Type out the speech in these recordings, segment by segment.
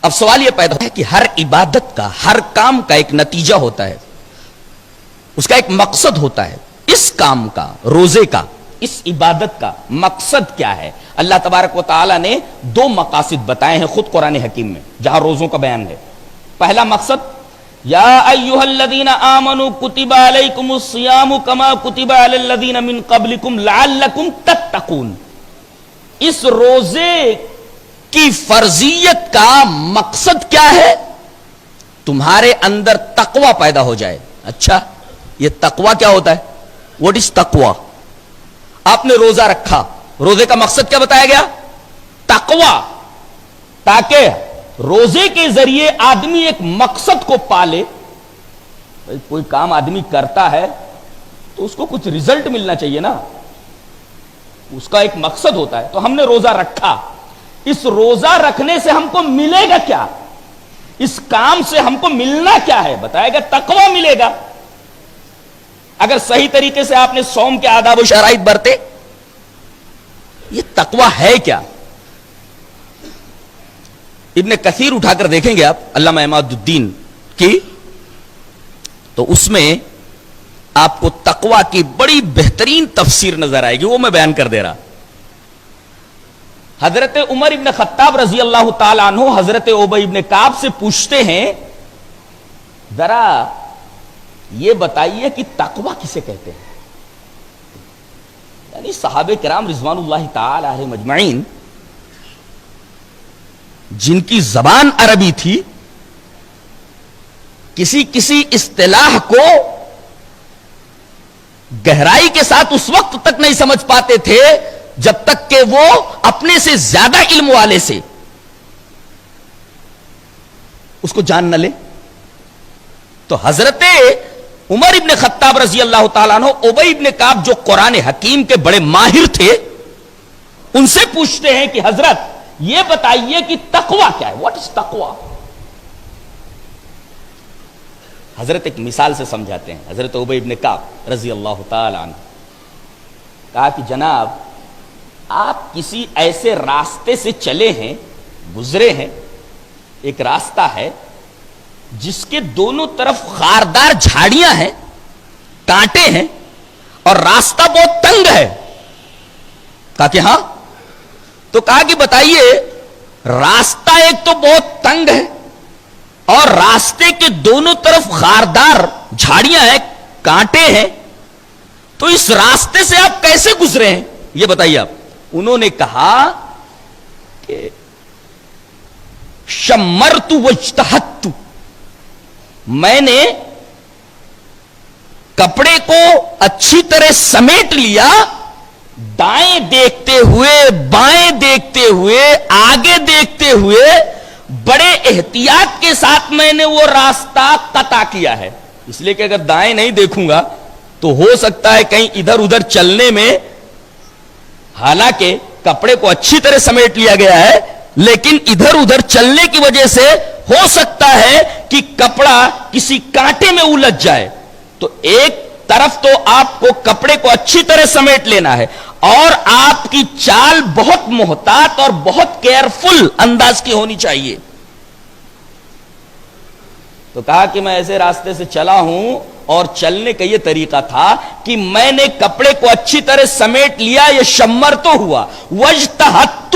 اب سوال یہ پیدا ہوتا ہے کہ ہر عبادت کا، ہر کام کا ایک نتیجہ ہوتا ہے، اس کا ایک مقصد ہوتا ہے. اس کام کا، روزے کا، اس عبادت کا مقصد کیا ہے؟ اللہ تبارک و تعالی نے دو مقاصد بتائے ہیں خود قرآن حکیم میں جہاں روزوں کا بیان ہے. پہلا مقصد، یا ایھا الذین آمنوا کتب علیکم الصیام کما کتب علی الذین من قبلکم لعلکم تتقون. اس روزے کی فرضیت کا مقصد کیا ہے؟ تمہارے اندر تقوی پیدا ہو جائے. اچھا، یہ تقوی کیا ہوتا ہے؟ واٹ از تقوی؟ آپ نے روزہ رکھا، روزے کا مقصد کیا بتایا گیا؟ تقوی. تاکہ روزے کے ذریعے آدمی ایک مقصد کو پالے. کوئی کام آدمی کرتا ہے تو اس کو کچھ ریزلٹ ملنا چاہیے نا، اس کا ایک مقصد ہوتا ہے. تو ہم نے روزہ رکھا، اس روزہ رکھنے سے ہم کو ملے گا کیا؟ اس کام سے ہم کو ملنا کیا ہے؟ بتائے گا تقوی ملے گا. اگر صحیح طریقے سے آپ نے صوم کے آداب و شرائط برتے. یہ تقوی ہے کیا؟ ابن کثیر اٹھا کر دیکھیں گے آپ، علامہ عماد الدین کی، تو اس میں آپ کو تقوی کی بڑی بہترین تفسیر نظر آئے گی، وہ میں بیان کر دے رہا. حضرت عمر ابن خطاب رضی اللہ تعالی عنہ حضرت ابی ابن کعب سے پوچھتے ہیں، ذرا یہ بتائیے کہ تقوی کسے کہتے ہیں؟ یعنی صحابہ کرام رضوان اللہ تعالی علیہم اجمعین جن کی زبان عربی تھی، کسی اصطلاح کو گہرائی کے ساتھ اس وقت تک نہیں سمجھ پاتے تھے جب تک کہ وہ اپنے سے زیادہ علم والے سے اس کو جان نہ لے. تو حضرت عمر ابن خطاب رضی اللہ تعالیٰ عنہ ابی ابن کعب جو قرآن حکیم کے بڑے ماہر تھے، ان سے پوچھتے ہیں کہ حضرت یہ بتائیے کہ تقوی کیا ہے؟ واٹ از تقوی؟ حضرت ایک مثال سے سمجھاتے ہیں. حضرت ابی ابن کعب رضی اللہ تعالی عنہ کہا کہ جناب آپ کسی ایسے راستے سے چلے ہیں، گزرے ہیں، ایک راستہ ہے جس کے دونوں طرف خاردار جھاڑیاں ہیں، کانٹے ہیں، اور راستہ بہت تنگ ہے. کہا کہ ہاں. تو کہا کہ بتائیے، راستہ ایک تو بہت تنگ ہے اور راستے کے دونوں طرف خاردار جھاڑیاں ہیں، کانٹے ہیں، تو اس راستے سے آپ کیسے گزرے ہیں یہ بتائیے آپ. انہوں نے کہا کہ شمرت واجتہدت، میں نے کپڑے کو اچھی طرح سمیٹ لیا، دائیں دیکھتے ہوئے، بائیں دیکھتے ہوئے، آگے دیکھتے ہوئے، بڑے احتیاط کے ساتھ میں نے وہ راستہ قطع کیا ہے. اس لیے کہ اگر دائیں نہیں دیکھوں گا تو ہو سکتا ہے کہیں ادھر ادھر چلنے میں، حالانکہ کپڑے کو اچھی طرح سمیٹ لیا گیا ہے لیکن ادھر ادھر چلنے کی وجہ سے ہو سکتا ہے کہ کپڑا کسی کانٹے میں الجھ جائے. تو ایک طرف تو آپ کو کپڑے کو اچھی طرح سمیٹ لینا ہے اور آپ کی چال بہت محتاط اور بہت کیئرفل انداز کی ہونی چاہیے. تو کہا کہ میں ایسے راستے سے چلا ہوں اور چلنے کا یہ طریقہ تھا کہ میں نے کپڑے کو اچھی طرح سمیٹ لیا، یہ شمر تو ہوا، واجتہدت،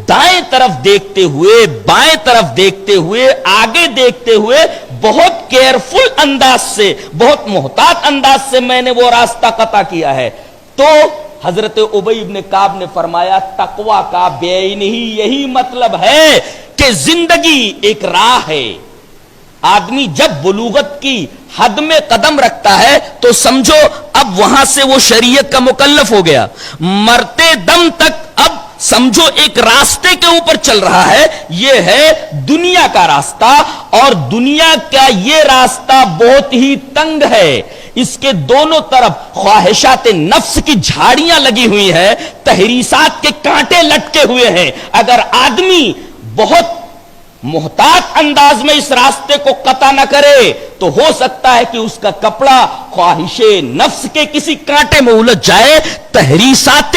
دائیں طرف دیکھتے ہوئے، بائیں طرف دیکھتے ہوئے، آگے دیکھتے ہوئے، بہت کیئرفل انداز سے، بہت محتاط انداز سے میں نے وہ راستہ قطع کیا ہے. تو حضرت ابی ابن کعب نے فرمایا تقوی کا بے یہی مطلب ہے کہ زندگی ایک راہ ہے. آدمی جب بلوغت کی حد میں قدم رکھتا ہے تو سمجھو اب وہاں سے وہ شریعت کا مکلف ہو گیا، مرتے دم تک اب سمجھو ایک راستے کے اوپر چل رہا ہے. یہ ہے دنیا کا راستہ، اور دنیا کا یہ راستہ بہت ہی تنگ ہے. اس کے دونوں طرف خواہشات نفس کی جھاڑیاں لگی ہوئی ہیں، تحریسات کے کانٹے لٹکے ہوئے ہیں. اگر آدمی بہت محتاط انداز میں اس راستے کو قطع نہ کرے تو ہو سکتا ہے کہ اس کا کپڑا خواہش نفس کے کسی کانٹے میں الجھ جائے، تحریسات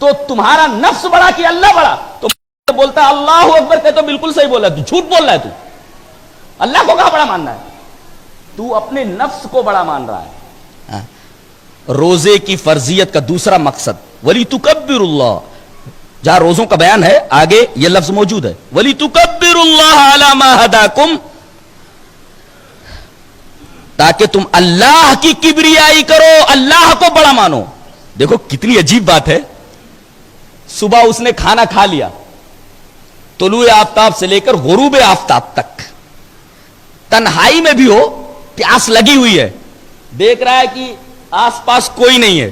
تو تمہارا نفس بڑا کہ اللہ بڑا؟ تو بولتا ہے اللہ اکبر کہ تو بالکل صحیح بولا، تو جھوٹ بول رہا ہے تو اللہ کو کہاں بڑا ماننا ہے؟ تو اپنے نفس کو بڑا مان رہا ہے. روزے کی فرضیت کا دوسرا مقصد وَلِتُكَبِّرُ اللَّهَ، جہاں روزوں کا بیان ہے آگے یہ لفظ موجود ہے وَلِتُكَبِّرُ اللَّهَ عَلَى مَا هَدَاكُمْ، تاکہ تم اللہ کی کبریائی کرو، اللہ کو بڑا مانو. دیکھو کتنی عجیب بات ہے. صبح اس نے کھانا کھا لیا، طلوع آفتاب سے لے کر غروب آفتاب تک تنہائی میں بھی ہو، پیاس لگی ہوئی ہے، دیکھ رہا ہے کہ آس پاس کوئی نہیں ہے،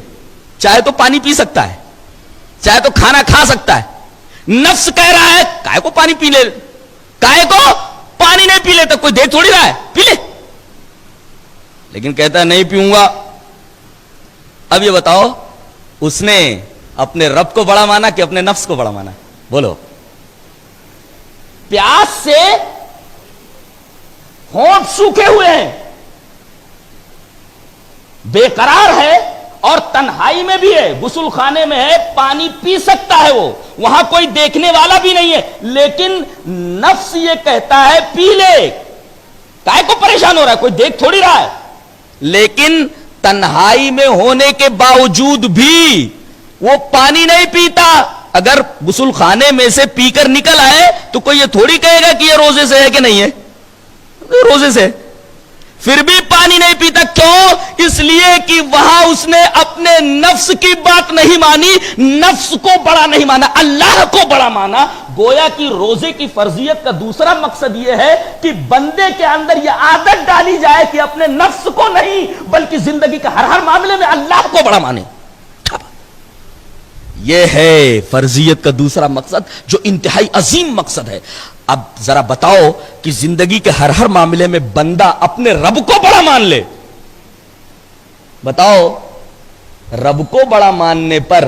چاہے تو پانی پی سکتا ہے، چاہے تو کھانا کھا سکتا ہے. نفس کہہ رہا ہے کائے کو پانی پی لے، کائے کو پانی نہیں پی لیتا، کوئی دیکھ تھوڑی رہا ہے، پی لے. لیکن کہتا ہے نہیں پیوں گا. اب یہ بتاؤ اس نے اپنے رب کو بڑا مانا کہ اپنے نفس کو بڑا مانا؟ بولو. پیاس سے ہونٹ سوکھے ہوئے ہیں، بے قرار ہے اور تنہائی میں بھی ہے، غسل خانے میں ہے، پانی پی سکتا ہے، وہ وہاں کوئی دیکھنے والا بھی نہیں ہے، لیکن نفس یہ کہتا ہے پی لے. کائے کو پریشان ہو رہا ہے، کوئی دیکھ تھوڑی رہا ہے. لیکن تنہائی میں ہونے کے باوجود بھی وہ پانی نہیں پیتا. اگر غسل خانے میں سے پی کر نکل آئے تو کوئی یہ تھوڑی کہے گا کہ یہ روزے سے ہے کہ نہیں ہے، روزے سے. پھر بھی پانی نہیں پیتا. کیوں؟ اس لیے کہ وہاں اس نے اپنے نفس کی بات نہیں مانی، نفس کو بڑا نہیں مانا، اللہ کو بڑا مانا. گویا کہ روزے کی فرضیت کا دوسرا مقصد یہ ہے کہ بندے کے اندر یہ عادت ڈالی جائے کہ اپنے نفس کو نہیں بلکہ زندگی کے ہر معاملے میں اللہ کو بڑا مانے. یہ ہے فرضیت کا دوسرا مقصد جو انتہائی عظیم مقصد ہے. اب ذرا بتاؤ کہ زندگی کے ہر معاملے میں بندہ اپنے رب کو بڑا مان لے. بتاؤ رب کو بڑا ماننے پر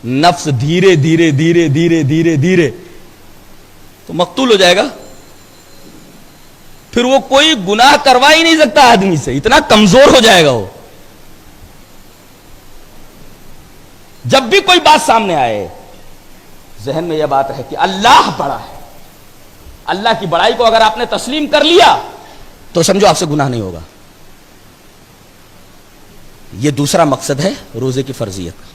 نفس دھیرے دھیرے دھیرے دھیرے دھیرے دھیرے تو مقتول ہو جائے گا. پھر وہ کوئی گناہ کروا ہی نہیں سکتا آدمی سے، اتنا کمزور ہو جائے گا وہ. جب بھی کوئی بات سامنے آئے ذہن میں یہ بات ہے کہ اللہ بڑا ہے. اللہ کی بڑائی کو اگر آپ نے تسلیم کر لیا تو سمجھو آپ سے گناہ نہیں ہوگا. یہ دوسرا مقصد ہے روزے کی فرضیت.